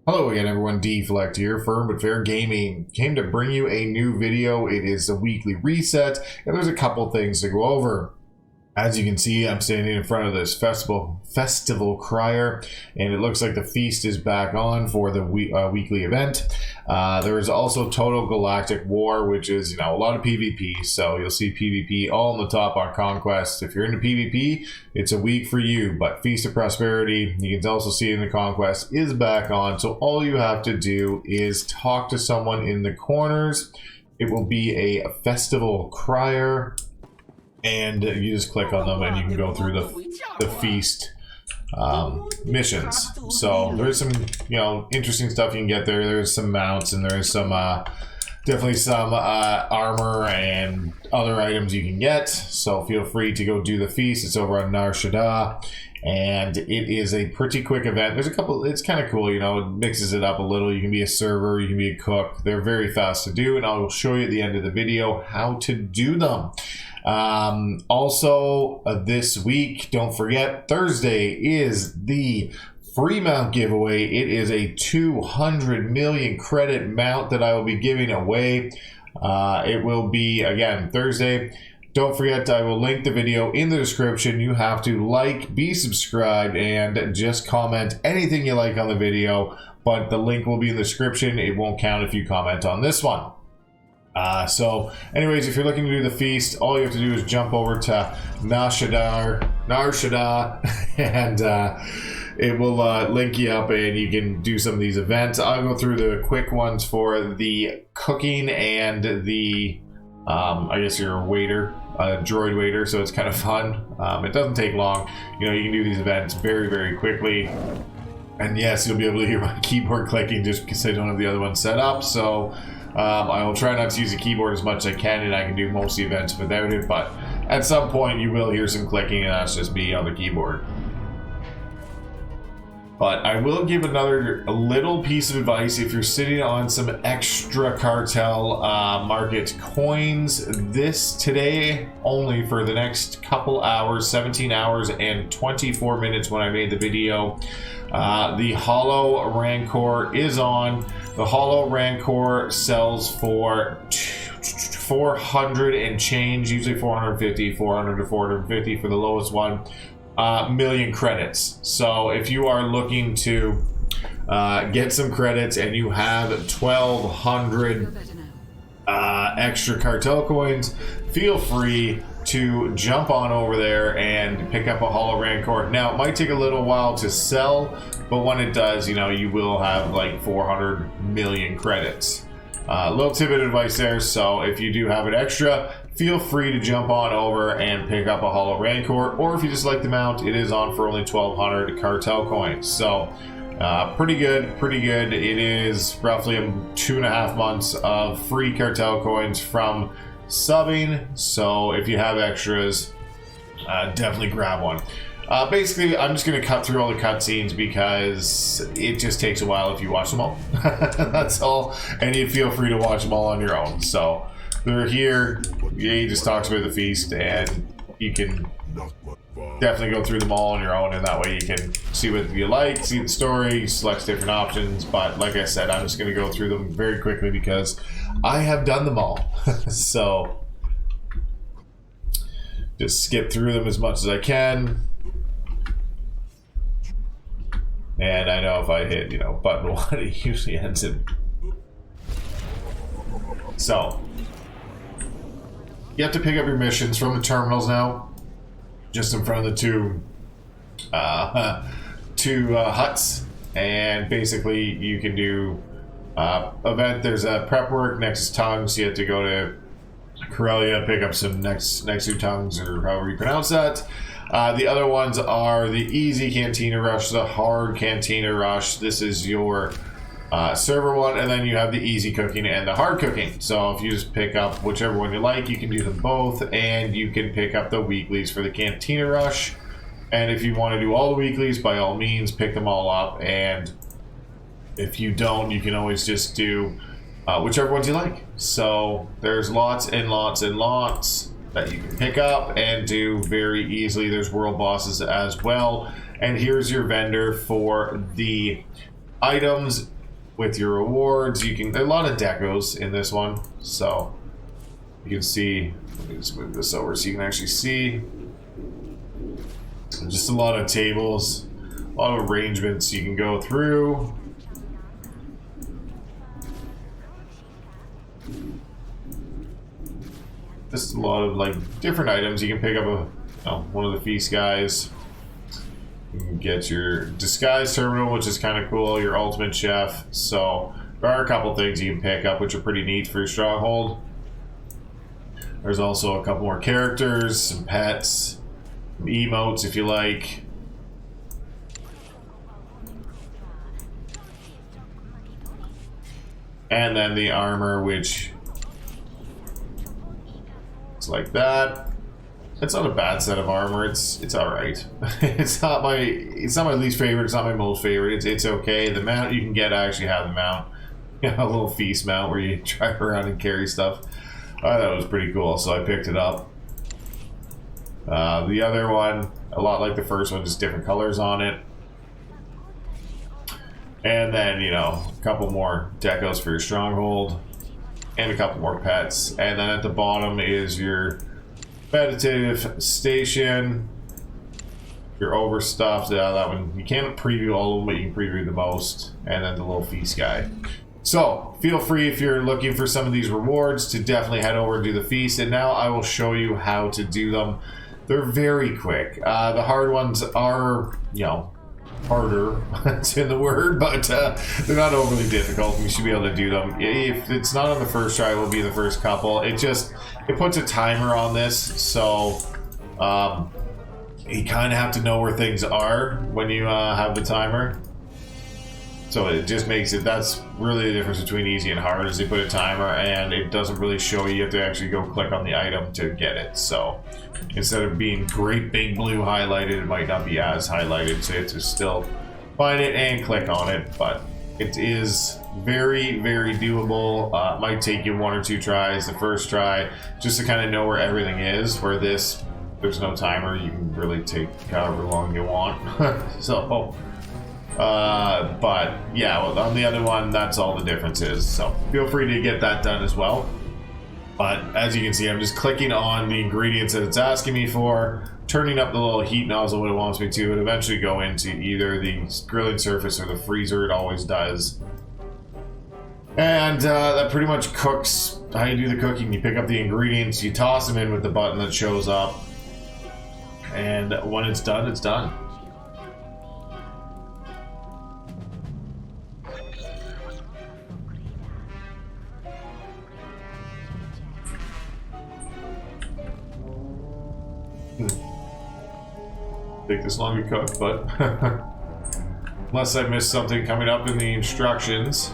Hello again everyone, Deflect here, Firm but Fair Gaming. Came to bring you a new video. It is a weekly reset, and there's a couple things to go over. As you can see, I'm standing in front of this festival crier, and it looks like the feast is back on for the weekly event. There is also Total Galactic War, which is, a lot of PvP, so you'll see PvP all on the top on Conquest. If you're into PvP, it's a week for you, but Feast of Prosperity, you can also see in the Conquest, is back on, so all you have to do is talk to someone in the corners. It will be a festival crier, and you just click on them and you can go through the feast missions. So there's some interesting stuff you can get there. There's some mounts, and there's some definitely some armor and other items you can get, so feel free to go do the feast. It's over on Nar Shaddaa, and it is a pretty quick event. There's a couple, it's kind of cool, it mixes it up a little. You can be a server, you can be a cook. They're very fast to do, and I will show you at the end of the video how to do them. Also, this week, don't forget, Thursday is the free mount giveaway. It is a 200 million credit mount that I will be giving away. It will be, again, Thursday. Don't forget, I will link the video in the description. You have to like, be subscribed, and just comment anything you like on the video, but the link will be in the description. It won't count if you comment on this one. So anyways, if you're looking to do the feast, all you have to do is jump over to Nar Shaddaa, and it will link you up, and you can do some of these events. I'll go through the quick ones for the cooking and the I guess you're a waiter, a droid waiter, so it's kind of fun. It doesn't take long. You can do these events very, very quickly. And yes, you'll be able to hear my keyboard clicking just because I don't have the other one set up. So I will try not to use the keyboard as much as I can, and I can do most of the events without it, but at some point you will hear some clicking, and that's just me on the keyboard. But I will give a little piece of advice. If you're sitting on some extra cartel market coins, today only for the next couple hours, 17 hours and 24 minutes when I made the video, the Hollow Rancor is on. The Hollow Rancor sells for 400 and change, usually 450, 400 to 450 for the lowest one, million credits. So if you are looking to get some credits and you have 1,200 extra cartel coins, feel free to jump on over there and pick up a Hollow Rancor. Now, it might take a little while to sell, but when it does, you will have like 400 million credits. Little tidbit of advice there, so if you do have it extra, feel free to jump on over and pick up a Hollow Rancor, or if you just like the mount, it is on for only 1,200 cartel coins. So, pretty good. It is roughly 2.5 months of free cartel coins from subbing, so if you have extras, definitely grab one. Basically, I'm just going to cut through all the cutscenes because it just takes a while if you watch them all. That's all, and you feel free to watch them all on your own. So they're here. He just talks about the feast, and you can definitely go through them all on your own, and that way you can see what you like, see the story, select different options. But like I said, I'm just going to go through them very quickly because I have done them all. So just skip through them as much as I can. And I know if I hit, button 1, it usually ends in. So you have to pick up your missions from the terminals now, just in front of the two huts, and basically you can do event. There's a prep work next to tongues. You have to go to Corellia, pick up some next to tongues, or however you pronounce that. The other ones are the easy Cantina Rush, the hard Cantina Rush. This is your server one, and then you have the easy cooking and the hard cooking. So if you just pick up whichever one you like, you can do them both, and you can pick up the weeklies for the Cantina Rush. And if you want to do all the weeklies, by all means, pick them all up. And if you don't, you can always just do whichever ones you like. So there's lots and lots and lots that you can pick up and do very easily. There's world bosses as well. And here's your vendor for the items with your rewards. You can, there are a lot of decos in this one, so you can see, let me just move this over so you can actually see. Just a lot of tables, a lot of arrangements you can go through. Just a lot of like different items. You can pick up one of the feast guys. You can get your disguise terminal, which is kind of cool, your ultimate chef. So there are a couple things you can pick up which are pretty neat for your stronghold. There's also a couple more characters, some pets, some emotes if you like. And then the armor, which is like that. It's not a bad set of armor. It's all right. It's not my least favorite. It's not my most favorite. It's okay. The mount you can get, I actually have the mount. You know, a little feast mount where you drive around and carry stuff. I thought it was pretty cool, so I picked it up. The other one, a lot like the first one, just different colors on it. And then, you know, a couple more decos for your stronghold. And a couple more pets. And then at the bottom is your meditative station. Your overstuffed, that one, you can't preview all of them, but you can preview the most. And then the little feast guy. So, feel free if you're looking for some of these rewards to definitely head over and do the feast. And now I will show you how to do them. They're very quick. The hard ones are, you know, harder, it's in the word, but they're not overly difficult. You should be able to do them. If it's not on the first try, it will be the first couple. It puts a timer on this, so you kind of have to know where things are when you have the timer. So it just makes it, that's really the difference between easy and hard, is they put a timer and it doesn't really show you have to actually go click on the item to get it. So instead of being great big blue highlighted, it might not be as highlighted, so you have to still find it and click on it. But it is very, very doable. It might take you 1 or 2 tries the first try just to kind of know where everything is. Where this, there's no timer, you can really take however long you want. So but yeah, well, on the other one, that's all the difference is. So feel free to get that done as well. But as you can see, I'm just clicking on the ingredients that it's asking me for, turning up the little heat nozzle when it wants me to, and eventually go into either the grilling surface or the freezer. It always does. And that pretty much cooks how you do the cooking. You pick up the ingredients, you toss them in with the button that shows up, and when it's done, it's done. Take this long to cook, but unless I missed something coming up in the instructions.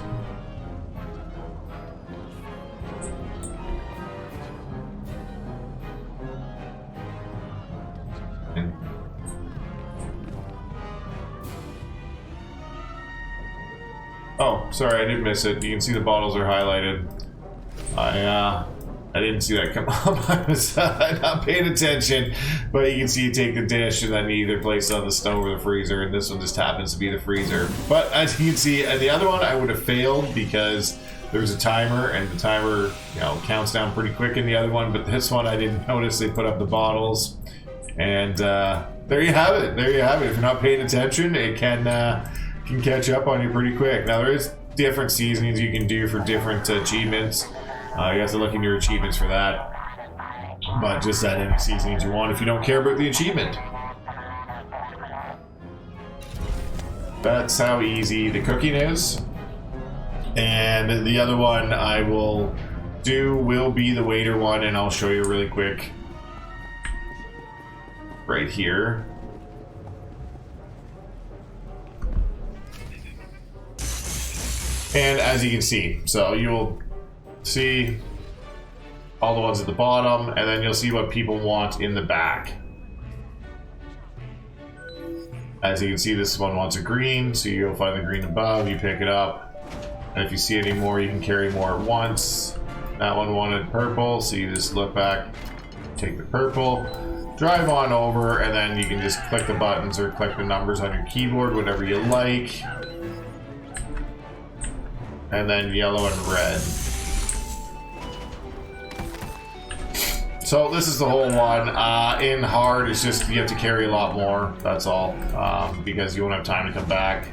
Oh, sorry, I did miss it. You can see the bottles are highlighted. I didn't see that come up. I was not paying attention, but you can see you take the dish and then you either place it on the stove or the freezer, and this one just happens to be the freezer. But as you can see, the other one I would have failed because there's a timer, and the timer, you know, counts down pretty quick in the other one. But this one I didn't notice. They put up the bottles, and there you have it. There you have it. If you're not paying attention, it can catch up on you pretty quick. Now there is different seasonings you can do for different achievements. You have to look in your achievements for that, but just add any seasonings you want if you don't care about the achievement. That's how easy the cooking is. And the other one I will do will be the waiter one, and I'll show you really quick right here. And as you can see, so you'll see all the ones at the bottom, and then you'll see what people want in the back. As you can see, this one wants a green, so you'll find the green above, you pick it up, and if you see any more, you can carry more at once. That one wanted purple, so you just look back, take the purple, drive on over, and then you can just click the buttons or click the numbers on your keyboard, whatever you like. and then yellow and red. So this is the whole one. In hard, it's just you have to carry a lot more. That's all, because you won't have time to come back.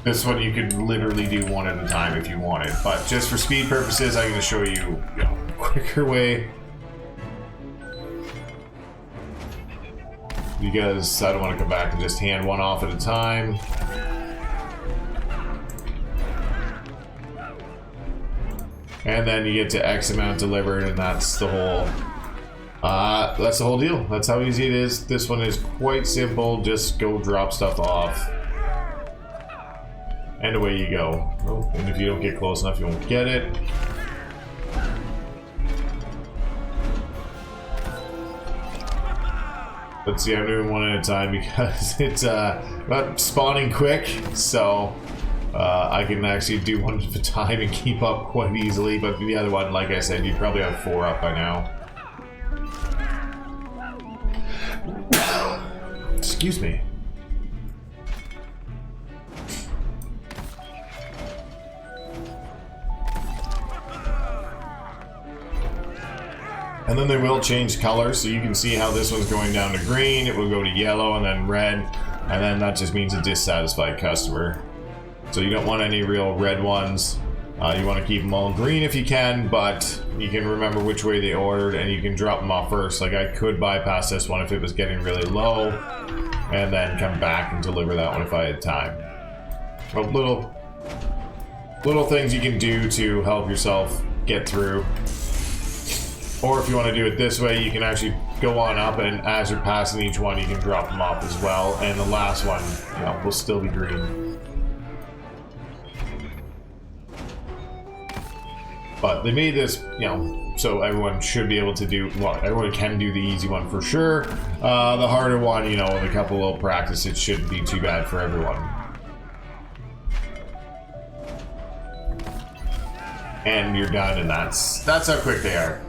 This one you could literally do one at a time if you wanted, but just for speed purposes, I'm going to show you, a quicker way. Because I don't want to come back and just hand one off at a time. And then you get to X amount delivered, and that's the whole deal. That's how easy it is. This one is quite simple. Just go drop stuff off. And away you go. Oh, and if you don't get close enough, you won't get it. But see, I'm doing one at a time because it's not spawning quick, so I can actually do one at a time and keep up quite easily. But the other one, like I said, you probably have 4 up by now. Excuse me. And then they will change colors, so you can see how this one's going down to green, it will go to yellow and then red, and then that just means a dissatisfied customer. So you don't want any real red ones. You want to keep them all green if you can, but you can remember which way they ordered and you can drop them off first. Like I could bypass this one if it was getting really low, and then come back and deliver that one if I had time. But little things you can do to help yourself get through. Or if you want to do it this way, you can actually go on up, and as you're passing each one, you can drop them off as well. And the last one, will still be green. But they made this, so everyone should be able to do, well, everyone can do the easy one for sure. The harder one, with a couple little practice, it shouldn't be too bad for everyone. And you're done, and that's how quick they are.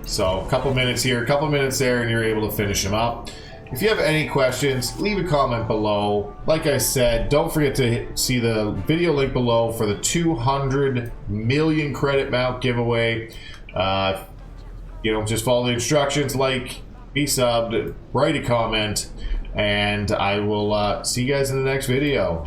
So a couple minutes here, a couple minutes there, and you're able to finish them up. If you have any questions, leave a comment below. Like I said, don't forget to see the video link below for the 200 million credit mount giveaway. Just follow the instructions, be subbed, write a comment, and I will see you guys in the next video.